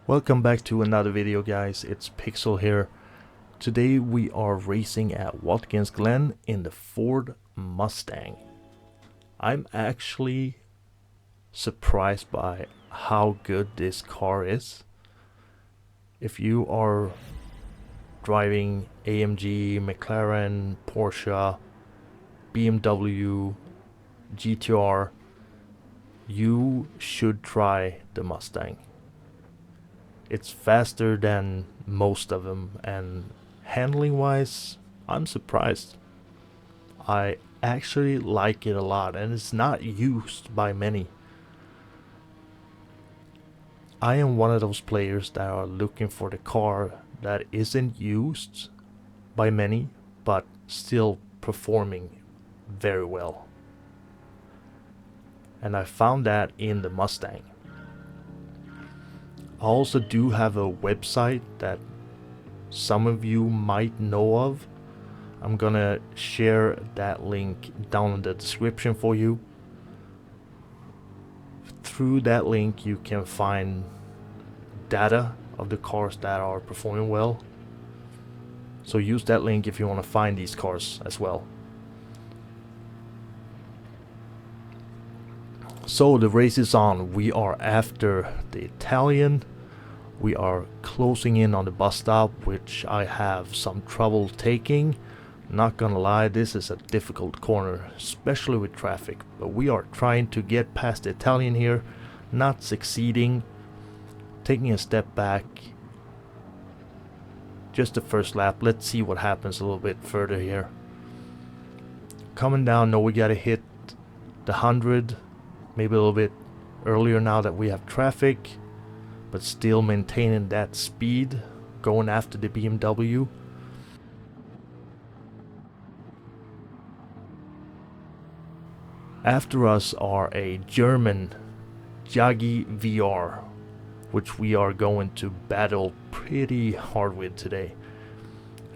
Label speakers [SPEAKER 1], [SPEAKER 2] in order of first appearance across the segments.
[SPEAKER 1] Welcome back to another video, guys. It's Pixel here. Today we are racing at Watkins Glen in the Ford Mustang. I'm actually surprised by how good this car is. If you are driving AMG, McLaren, Porsche, BMW, GTR, you should try the Mustang. It's faster than most of them, and handling wise, I'm surprised. I actually like it a lot, and it's not used by many. I am one of those players that are looking for the car that isn't used by many, but still performing very well. And I found that in the Mustang. I also do have a website that some of you might know of. I'm gonna share that link down in the description for you. Through that link you can find data of the cars that are performing well. So use that link if you want to find these cars as well. So the race is on. We are after the Italian. We are closing in on the bus stop, which I have some trouble taking. Not gonna lie, this is a difficult corner, especially with traffic. But we are trying to get past the Italian here, not succeeding. Taking a step back. Just the first lap. Let's see what happens a little bit further here. Coming down, no, we gotta hit the 100. Maybe a little bit earlier now that we have traffic. But still maintaining that speed, going after the BMW. After us are a German Yagi VR, which we are going to battle pretty hard with today.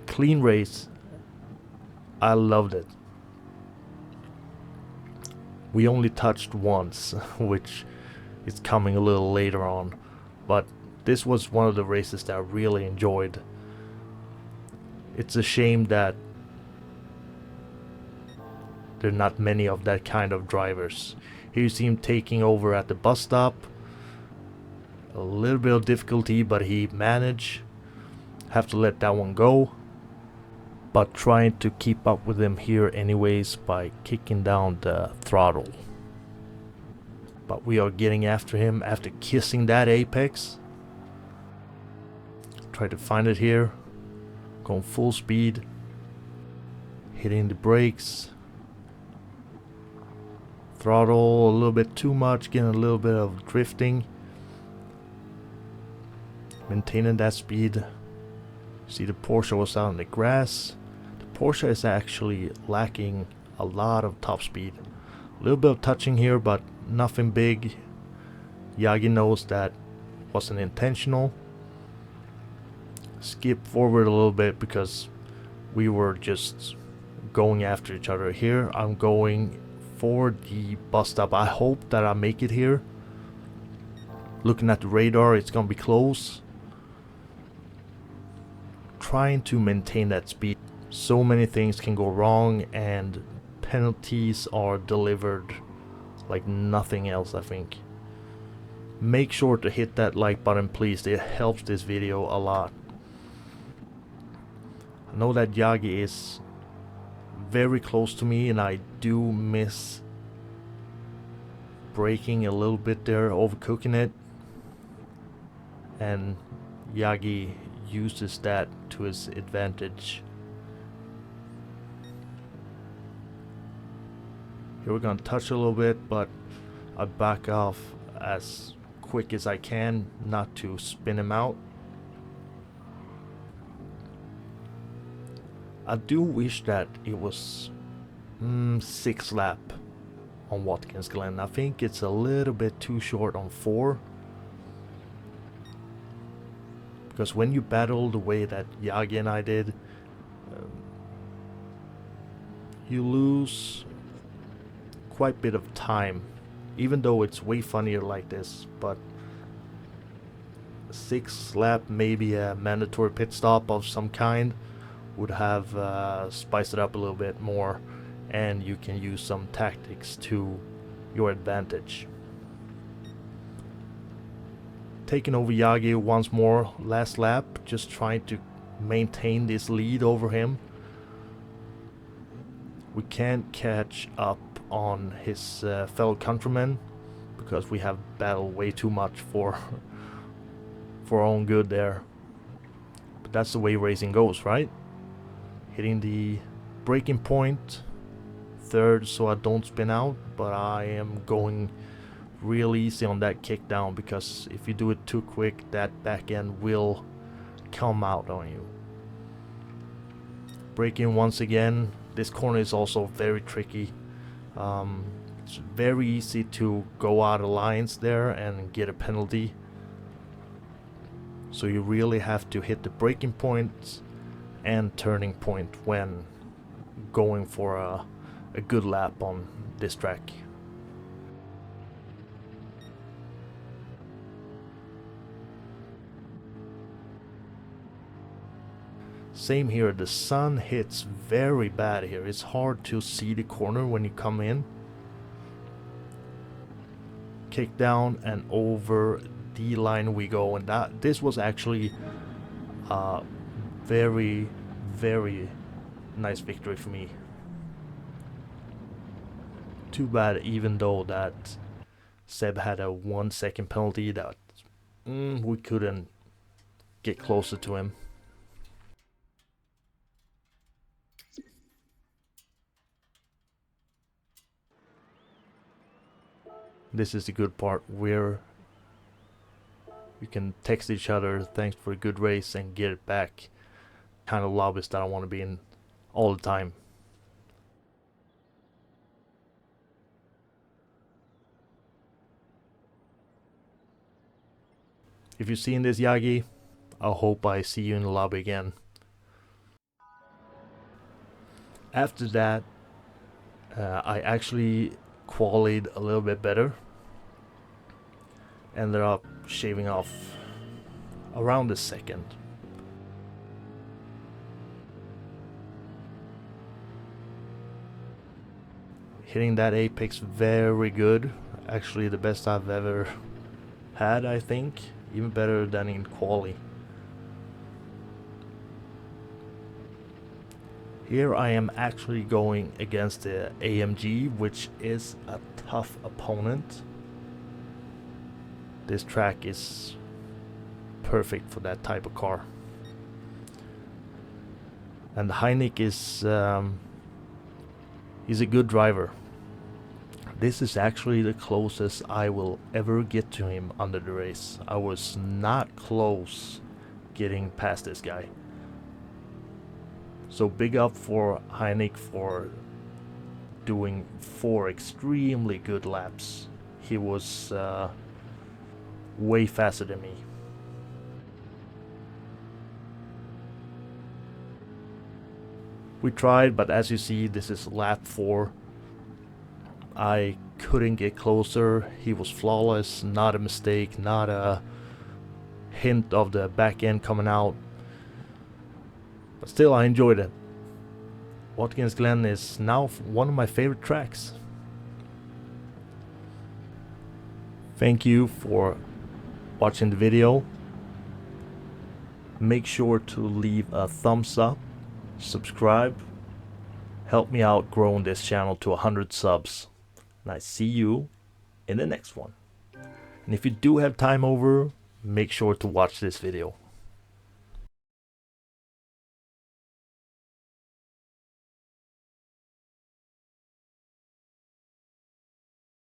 [SPEAKER 1] Clean race. I loved it. We only touched once, which is coming a little later on. But this was one of the races that I really enjoyed. It's a shame that there are not many of that kind of drivers. Here you see him taking over at the bus stop. A little bit of difficulty, but he managed. Have to let that one go. But trying to keep up with him here anyways by kicking down the throttle. But we are getting after him after kissing that apex. Try to find it here. Going full speed. Hitting the brakes. Throttle a little bit too much. Getting a little bit of drifting. Maintaining that speed. See, the Porsche was out in the grass. The Porsche is actually lacking a lot of top speed. A little bit of touching here, but nothing big. Yagi knows that wasn't intentional. Skip forward a little bit because we were just going after each other here. I'm going for the bus stop. I hope that I make it here. Looking at the radar, it's gonna be close. Trying to maintain that speed. So many things can go wrong, and penalties are delivered like nothing else, I think. Make sure to hit that like button, please. It helps this video a lot. I know that Yagi is very close to me, and I do miss braking a little bit there, overcooking it. And Yagi uses that to his advantage. Here we're gonna touch a little bit, but I back off as quick as I can not to spin him out. I do wish that it was 6 lap on Watkins Glen. I think it's a little bit too short on 4. Because when you battle the way that Yagi and I did, you lose quite a bit of time, even though it's way funnier like this. But 6th lap, maybe a mandatory pit stop of some kind would have spiced it up a little bit more, and you can use some tactics to your advantage. Taking over Yagi once more last lap, just trying to maintain this lead over him. We can't catch up on his fellow countrymen because we have battled way too much for our own good there. But that's the way racing goes, right? Hitting the braking point, 3rd, so I don't spin out, but I am going real easy on that kick down, because if you do it too quick, that back end will come out on you. Braking once again. This corner is also very tricky. It's very easy to go out of lines there and get a penalty. So you really have to hit the braking point and turning point when going for a good lap on this track. Same here, the sun hits very bad here. It's hard to see the corner when you come in. Kick down and over the line we go, and this was actually a very, very nice victory for me. Too bad, even though that Seb had a 1 second penalty, that we couldn't get closer to him. This is the good part where you can text each other, thanks for a good race, and get it back. Kind of lobbies that I want to be in all the time. If you've seen this, Yagi, I hope I see you in the lobby again. After that, I actually qualied a little bit better. Ended up shaving off around a second. Hitting that apex very good. Actually the best I've ever had, I think. Even better than in quali. Here I am actually going against the AMG, which is a tough opponent. This track is perfect for that type of car. And Heineck is he's a good driver. This is actually the closest I will ever get to him under the race. I was not close getting past this guy. So big up for Heineck for doing 4 extremely good laps. He was way faster than me. We tried, but as you see, this is lap 4. I couldn't get closer. He was flawless, not a mistake, not a hint of the back end coming out. But still, I enjoyed it. Watkins Glen is now one of my favorite tracks. Thank you for watching the video. Make sure to leave a thumbs up, subscribe, help me out growing this channel to 100 subs. And I see you in the next one. And if you do have time over, make sure to watch this video.